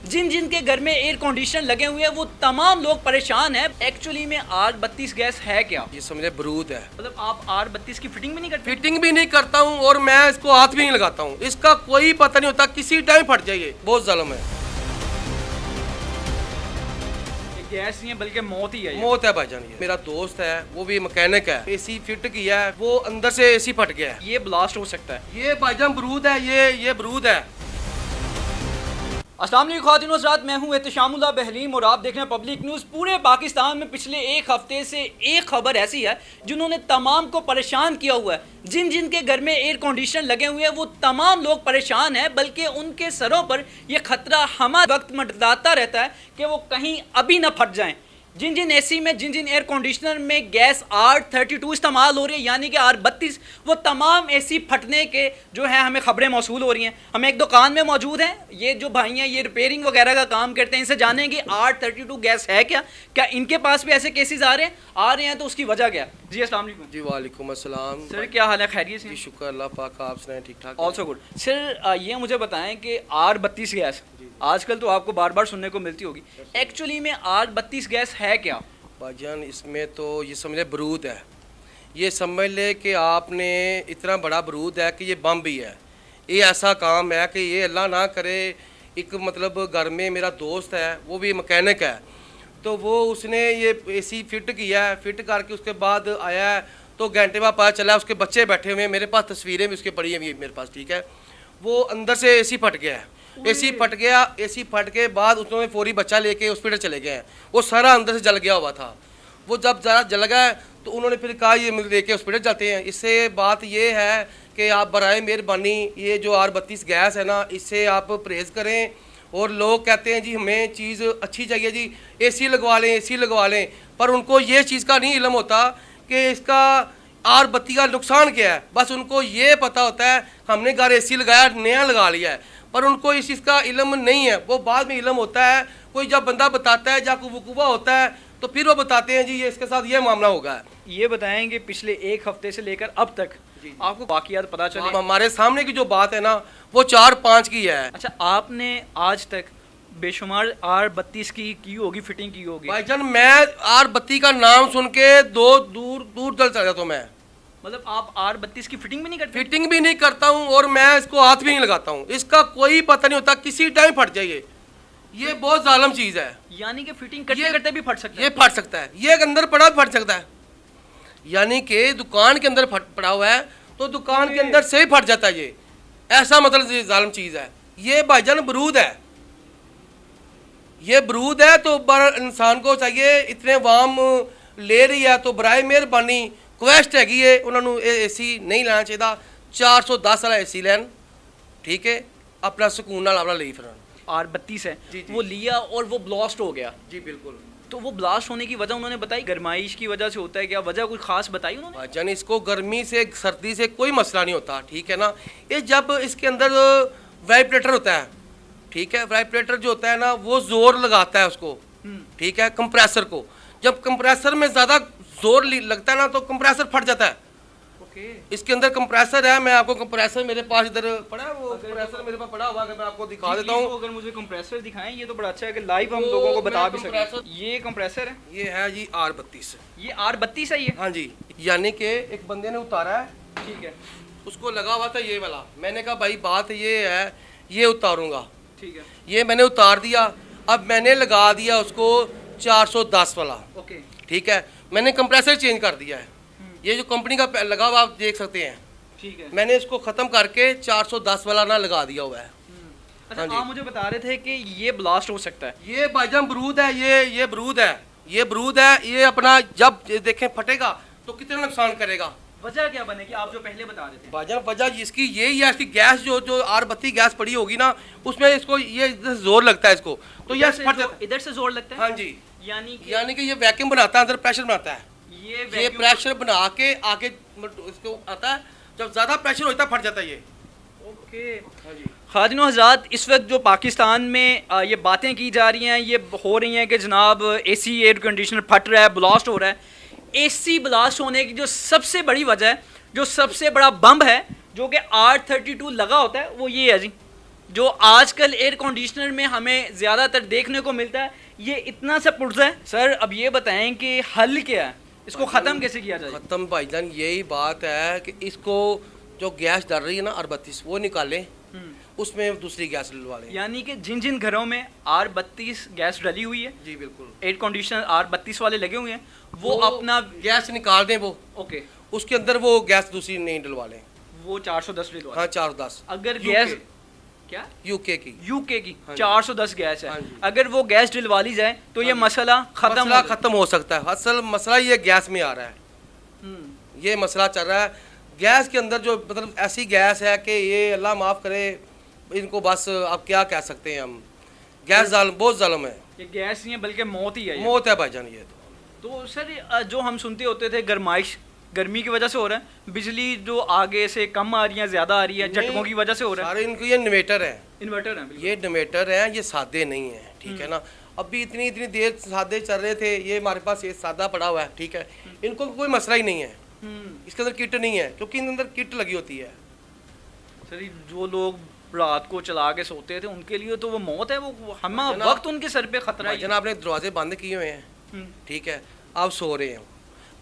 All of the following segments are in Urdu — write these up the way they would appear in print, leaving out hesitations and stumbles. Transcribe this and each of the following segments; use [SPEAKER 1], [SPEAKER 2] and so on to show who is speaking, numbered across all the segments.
[SPEAKER 1] جن جن کے گھر میں ایئر کنڈیشنر لگے ہوئے ہیں وہ تمام لوگ پریشان ہیں. ایکچولی میں R32 گیس ہے کیا؟
[SPEAKER 2] یہ سمجھے برود ہے.
[SPEAKER 1] مطلب آپ R32 کی فٹنگ بھی نہیں کرتے؟
[SPEAKER 2] فٹنگ بھی نہیں کرتا ہوں اور میں اس کو ہاتھ بھی نہیں لگاتا ہوں. اس کا کوئی پتہ نہیں ہوتا, کسی ٹائم پھٹ جائے. بہت ظلم ہے.
[SPEAKER 1] گیس نہیں ہے بلکہ موت ہی ہے.
[SPEAKER 2] موت ہے بھائی جان. یہ میرا دوست ہے, وہ بھی مکینک ہے, اے سی فٹ کیا ہے, وہ اندر سے اے سی پھٹ گیا ہے.
[SPEAKER 1] یہ بلاسٹ ہو سکتا ہے.
[SPEAKER 2] یہ بھائی جان برود ہے. یہ برود ہے.
[SPEAKER 1] السلام علیکم خواتین و حضرات, میں ہوں احتشام اللہ بحلیم اور آپ دیکھ رہے ہیں پبلک نیوز. پورے پاکستان میں پچھلے ایک ہفتے سے ایک خبر ایسی ہے جنہوں نے تمام کو پریشان کیا ہوا ہے. جن جن کے گھر میں ایئر کنڈیشنر لگے ہوئے ہیں وہ تمام لوگ پریشان ہیں, بلکہ ان کے سروں پر یہ خطرہ ہمہ وقت منڈلاتا رہتا ہے کہ وہ کہیں ابھی نہ پھٹ جائیں. جن جن اے سی میں, جن جن ایئر کنڈیشنر میں گیس R32 استعمال ہو رہی ہے یعنی کہ R32, وہ تمام اے سی پھٹنے کے جو ہیں ہمیں خبریں موصول ہو رہی ہیں. ہم ایک دکان میں موجود ہیں, یہ جو بھائی ہیں یہ ریپیئرنگ وغیرہ کا کام کرتے ہیں. ان سے جانیں گے R32 گیس ہے کیا ان کے پاس بھی ایسے کیسز آ رہے ہیں تو اس کی وجہ کیا؟ جی السلام علیکم.
[SPEAKER 2] جی وعلیکم السلام.
[SPEAKER 1] سر کیا حال ہے, خیریت سے؟
[SPEAKER 2] جی شکر اللہ پاک, آپ سنائیں ٹھیک ٹھاک؟
[SPEAKER 1] Also good. سر یہ مجھے بتائیں کہ R32 گیس آج کل تو آپ کو بار بار سننے کو ملتی ہوگی, ایکچولی میں R32 گیس ہے کیا؟
[SPEAKER 2] بھائی جان اس میں تو یہ سمجھ لے برود ہے. یہ سمجھ لے کہ آپ نے اتنا بڑا برود ہے کہ یہ بم بھی ہے. یہ ایسا کام ہے کہ یہ اللہ نہ کرے. ایک مطلب گھر میں میرا دوست ہے, وہ بھی مکینک ہے, تو وہ اس نے یہ اے سی فٹ کیا ہے. فٹ کر کے اس کے بعد آیا ہے تو گھنٹے بعد پتہ چلا اس کے بچے بیٹھے ہوئے ہیں. میرے پاس تصویریں بھی اس کے پڑی ہیں میرے پاس, ٹھیک ہے. وہ اندر سے اے سی پھٹ گیا ہے. اے سی پھٹ کے بعد انہوں نے فوری بچہ لے کے ہاسپٹل چلے گئے ہیں. وہ سارا اندر سے جل گیا ہوا تھا. وہ جب ذرا جل گیا تو انہوں نے پھر کہا یہ لے کے ہاسپٹل جاتے ہیں. اس سے بات یہ ہے کہ آپ برائے مہربانی یہ جو R32 گیس ہے نا, اس سے آپ پرہیز کریں. اور لوگ کہتے ہیں جی ہمیں چیز اچھی چاہیے, جی اے سی لگوا لیں, پر ان کو یہ چیز کا نہیں علم ہوتا کہ اس کا R32 کا نقصان کیا ہے. بس ان کو یہ پتہ ہوتا ہے ہم نے گھر اے سی لگایا, نیا لگا لیا ہے, پر ان کو اس چیز کا علم نہیں ہے. وہ بعد میں علم ہوتا ہے, کوئی جب بندہ بتاتا ہے, جب وقوع ہوتا ہے تو پھر وہ بتاتے ہیں جی یہ اس کے ساتھ یہ معاملہ ہوگا.
[SPEAKER 1] یہ بتائیں کہ پچھلے ایک ہفتے سے لے کر اب تک آپ کو واقعات پتہ چلے؟
[SPEAKER 2] ہمارے سامنے کی جو بات ہے نا وہ 4-5 کی ہے.
[SPEAKER 1] اچھا, آپ نے آج تک بے شمار R32 کی ہوگی, فٹنگ کی ہوگی.
[SPEAKER 2] بھائی جان میں R32 کا نام سن کے دور چل جاتا ہوں. میں
[SPEAKER 1] مطلب آپ R32 کی فٹنگ بھی نہیں کرتے؟
[SPEAKER 2] فٹنگ بھی نہیں کرتا ہوں اور میں اس کو ہاتھ بھی نہیں لگاتا ہوں. اس کا کوئی پتہ نہیں ہوتا, کسی ٹائم پھٹ جائے. یہ بہت ظالم چیز ہے.
[SPEAKER 1] یعنی کہ فٹنگ کرتے کرتے بھی پھٹ سکتا ہے؟
[SPEAKER 2] یہ پھٹ سکتا ہے. یہ اندر پڑا بھی پھٹ سکتا ہے. یعنی کہ دکان کے اندر پڑا ہوا ہے تو دکان کے اندر سے ہی پھٹ جاتا ہے. یہ ایسا مطلب ظالم چیز ہے. یہ بھائی جان برود ہے. یہ برود ہے. تو انسان کو چاہیے, اتنے وام لے رہی ہے تو برائے مہربانی کویسٹ ہے کہ انہوں نے اے سی نہیں لینا چاہیے. 410 والا اے سی لین, ٹھیک ہے, اپنا سکون نال اپنا لے. پھر
[SPEAKER 1] R32 ہے وہ لیا اور وہ بلاسٹ ہو گیا.
[SPEAKER 2] جی بالکل.
[SPEAKER 1] تو وہ بلاسٹ ہونے کی وجہ انہوں نے بتائی؟ گرمائش کی وجہ سے ہوتا ہے کیا, وجہ کوئی خاص بتائی انہوں نے؟
[SPEAKER 2] جان اس کو گرمی سے سردی سے کوئی مسئلہ نہیں ہوتا, ٹھیک ہے نا. یہ جب اس کے اندر وائبریٹر ہوتا ہے, ٹھیک ہے, وائبریٹر جو ہوتا ہے نا وہ زور لگاتا ہے اس کو, ٹھیک ہے, کمپریسر کو. جب کمپریسر میں زیادہ زور لگتا ہے نا تو کمپریسر پھٹ جاتا ہے. اس کے اندر کمپریسر ہے, میں آپ کو کمپریسر میرے پاس ادھر پڑا ہے, وہ کمپریسر میرے پاس پڑا ہوا ہے, میں آپ کو دکھا دیتا ہوں.
[SPEAKER 1] اگر مجھے کمپریسر دکھائیں یہ تو بڑا اچھا ہے کہ لائیو ہم لوگوں کو بتا بھی سکیں. یہ کمپریسر ہے,
[SPEAKER 2] یہ ہے جی R32.
[SPEAKER 1] یہ R32 ہے یہ؟
[SPEAKER 2] ہاں جی. یعنی کہ ایک بندے نے اتارا ہے,
[SPEAKER 1] ٹھیک ہے,
[SPEAKER 2] اس کو لگا ہوا تھا یہ والا. میں نے کہا بھائی بات یہ ہے, یہ اتاروں گا,
[SPEAKER 1] ٹھیک ہے.
[SPEAKER 2] یہ میں نے اتار دیا. اب میں نے لگا دیا اس کو 410 والا,
[SPEAKER 1] اوکے,
[SPEAKER 2] ٹھیک ہے. میں نے کمپریسر چینج کر دیا ہے. یہ جو کمپنی کا لگا ہوا آپ دیکھ سکتے ہیں,
[SPEAKER 1] ٹھیک ہے.
[SPEAKER 2] میں نے اس کو ختم کر کے 410 والا نہ لگا دیا ہوا ہے.
[SPEAKER 1] اچھا, آپ مجھے بتا رہے تھے کہ یہ بلاسٹ ہو سکتا ہے.
[SPEAKER 2] یہ بھائی جان برود ہے. یہ برود ہے. یہ برود ہے. یہ اپنا جب دیکھیں پھٹے گا تو کتنا نقصان کرے گا.
[SPEAKER 1] وجہ کیا بنے گی آپ جو پہلے بتا رہے تھے؟
[SPEAKER 2] بھائی جان وجہ اس کی یہی ہے, اس کی گیس جو R32 گیس پڑی ہوگی نا, اس میں اس کو یہ زور لگتا ہے اس کو, تو یہ پھٹ جاتا ہے.
[SPEAKER 1] ادھر سے زور لگتا ہے؟
[SPEAKER 2] ہاں جی.
[SPEAKER 1] یعنی
[SPEAKER 2] کہ یہ ویکیوم بناتا ہے, اندر پریشر بناتا ہے. یہ پریشر بنا کے آگے اس کو آتا ہے. جب زیادہ پریشر ہوتا ہے پھٹ جاتا ہے یہ.
[SPEAKER 1] اوکے. خواتین و حضرات, اس وقت جو پاکستان میں یہ باتیں کی جا رہی ہیں, یہ ہو رہی ہیں کہ جناب اے سی ایئر کنڈیشنر پھٹ رہا ہے, بلاسٹ ہو رہا ہے. اے سی بلاسٹ ہونے کی جو سب سے بڑی وجہ ہے, جو سب سے بڑا بم ہے جو کہ R32 لگا ہوتا ہے, وہ یہ ہے جی, جو آج کل ایئر کنڈیشنر میں ہمیں زیادہ تر دیکھنے کو ملتا ہے یہ اتنا سا پرزا ہے. سر اب یہ بتائیں کہ حل کیا ہے, اس کو ختم کیسے کیا جائے؟
[SPEAKER 2] ختم بھائی جان یہی بات ہے کہ اس کو جو گیس ڈل رہی ہے نا R32 وہ نکالیں, اس میں دوسری گیس ڈلوا لیں.
[SPEAKER 1] یعنی کہ جن جن گھروں میں R32 گیس ڈلی ہوئی ہے,
[SPEAKER 2] جی بالکل,
[SPEAKER 1] ایئر کنڈیشنر R32 والے لگے ہوئے ہیں, وہ اپنا
[SPEAKER 2] گیس نکال دیں, وہ
[SPEAKER 1] اوکے
[SPEAKER 2] اس کے اندر وہ گیس دوسری نہیں ڈلوا لیں.
[SPEAKER 1] وہ 410 ڈلوا.
[SPEAKER 2] ہاں 410.
[SPEAKER 1] اگر گیس کیا
[SPEAKER 2] یو کے کی
[SPEAKER 1] 410 گیس ہے,
[SPEAKER 2] ہاں جی.
[SPEAKER 1] اگر وہ گیس ڈلوا لی جائے تو یہ مسئلہ
[SPEAKER 2] ختم ہو سکتا ہے. اصل مسئلہ یہ گیس میں آ رہا ہے, یہ مسئلہ چل رہا ہے گیس کے اندر, جو مطلب ایسی گیس ہے کہ یہ اللہ معاف کرے ان کو, بس اب کیا کہہ سکتے ہیں ہم, گیس ظالم, بہت ظالم ہے.
[SPEAKER 1] یہ گیس نہیں ہے بلکہ موت ہی ہے,
[SPEAKER 2] موت ہے بھائی جان. یہ
[SPEAKER 1] تو سر جو ہم سنتے ہوتے تھے گرمائش, گرمی کی وجہ سے ہو رہا ہے, بجلی جو آگے سے کم آ رہی ہے زیادہ آ رہی ہے, جھٹکوں کی وجہ سے ہو رہا ہے.
[SPEAKER 2] سارے ان کو یہ انویٹر ہے,
[SPEAKER 1] انورٹر ہے,
[SPEAKER 2] یہ انویٹر ہیں, یہ سادے نہیں ہیں, ٹھیک ہے نا. اب بھی اتنی دیر سادے چل رہے تھے, یہ ہمارے پاس یہ سادہ پڑا ہوا ہے, ٹھیک ہے. ان کو کوئی مسئلہ ہی نہیں ہے, اس کے اندر کٹ نہیں ہے, کیونکہ ان اندر کٹ لگی ہوتی ہے.
[SPEAKER 1] سر جو لوگ رات کو چلا کے سوتے تھے ان کے لیے تو وہ موت ہے, وہ ہم وقت ان کے سر پہ خطرہ ہے.
[SPEAKER 2] جناب آپ نے دروازے بند کیے ہوئے ہیں, ٹھیک ہے, آپ سو رہے ہیں.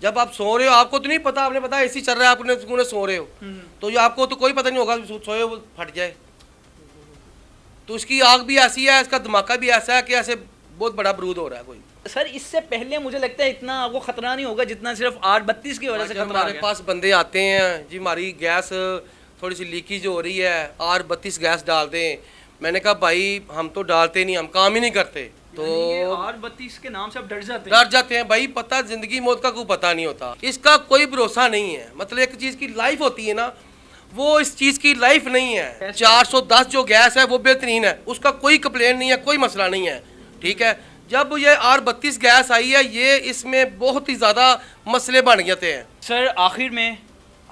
[SPEAKER 2] جب آپ سو رہے ہو آپ کو تو نہیں پتا, آپ نے پتا اے سی چل رہا ہے, آپ نے سو رہے ہو, تو یہ آپ کو تو کوئی پتہ نہیں ہوگا سوئے وہ پھٹ جائے. تو اس کی آگ بھی ایسی ہے, اس کا دھماکہ بھی ایسا ہے کہ ایسے بہت بڑا برود ہو رہا ہے کوئی.
[SPEAKER 1] سر اس سے پہلے مجھے لگتا ہے اتنا آپ کو خطرہ نہیں ہوگا جتنا صرف R32 کی وجہ سے خطرہ.
[SPEAKER 2] ہمارے پاس بندے آتے ہیں, جی ہماری گیس تھوڑی سی لیکیج ہو رہی ہے, R32 گیس ڈال دیں. میں نے کہا بھائی ہم تو ڈالتے نہیں, ہم کام ہی نہیں کرتے. تو
[SPEAKER 1] R32 کے نام سے آپ ڈر
[SPEAKER 2] جاتے ہیں بھائی, پتہ زندگی موت کا کوئی پتہ نہیں ہوتا, اس کا کوئی بھروسہ نہیں ہے. مطلب ایک چیز کی لائف ہوتی ہے نا, وہ اس چیز کی لائف نہیں ہے. 410 جو گیس ہے وہ بہترین ہے, اس کا کوئی کمپلین نہیں ہے, کوئی مسئلہ نہیں ہے, ٹھیک ہے. جب یہ R32 گیس آئی ہے, یہ اس میں بہت ہی زیادہ مسئلے بن جاتے ہیں.
[SPEAKER 1] سر آخر میں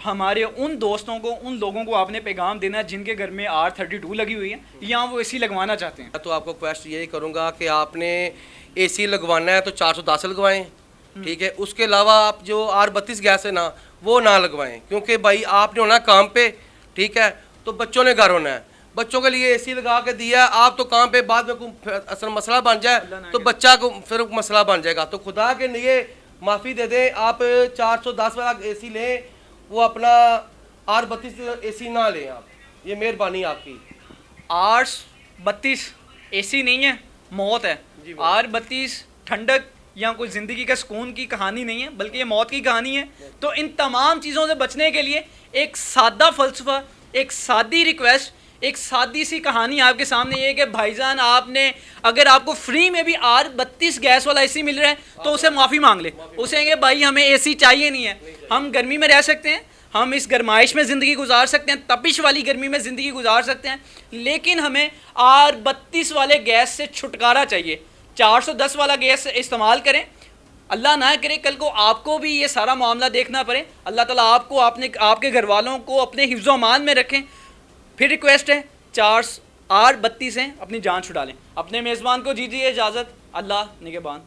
[SPEAKER 1] ہمارے ان دوستوں کو, ان لوگوں کو آپ نے پیغام دینا ہے جن کے گھر میں R32 لگی ہوئی ہے یا وہ اے سی لگوانا چاہتے ہیں.
[SPEAKER 2] تو آپ کو کویسٹ یہی کروں گا کہ آپ نے اے سی لگوانا ہے تو 410 لگوائیں, ٹھیک ہے. اس کے علاوہ آپ جو R32 گیس ہے نا وہ نہ لگوائیں, کیونکہ بھائی آپ نے ہونا کام پہ, ٹھیک ہے, تو بچوں نے گھر ہونا ہے. بچوں کے لیے اے سی لگا کے دیا, آپ تو کام پہ, بعد میں اصل مسئلہ بن جائے تو بچہ کو پھر مسئلہ بن جائے گا. تو خدا کے لیے معافی دے دیں, آپ 410 والا اے سی لیں, وہ اپنا R32 اے سی نہ لیں آپ, یہ مہربانی آپ کی.
[SPEAKER 1] R32 اے سی نہیں ہے, موت ہے. R32 ٹھنڈک یا کوئی زندگی کا سکون کی کہانی نہیں ہے بلکہ یہ موت کی کہانی ہے. تو ان تمام چیزوں سے بچنے کے لیے ایک سادہ فلسفہ, ایک سادی ریکویسٹ, ایک سادی سی کہانی آپ کے سامنے یہ ہے کہ بھائی جان آپ نے, اگر آپ کو فری میں بھی R32 گیس والا اے سی مل رہا ہے تو اسے معافی مانگ لے. اسے کہ بھائی ہمیں اے سی چاہیے نہیں ہے, ہم گرمی میں رہ سکتے ہیں, ہم اس گرمائش میں زندگی گزار سکتے ہیں, تپش والی گرمی میں زندگی گزار سکتے ہیں, لیکن ہمیں R32 والے گیس سے چھٹکارا چاہیے. 410 والا گیس استعمال کریں, اللہ نہ کرے کل کو آپ کو بھی یہ سارا معاملہ دیکھنا پڑے. اللہ تعالیٰ آپ کو, آپ کے گھر والوں کو اپنے حفظ و امان میں رکھیں. پھر ریکویسٹ ہے R32 سے اپنی جان چھڑا لیں. اپنے میزبان کو دیجیے اجازت. اللہ نگہبان.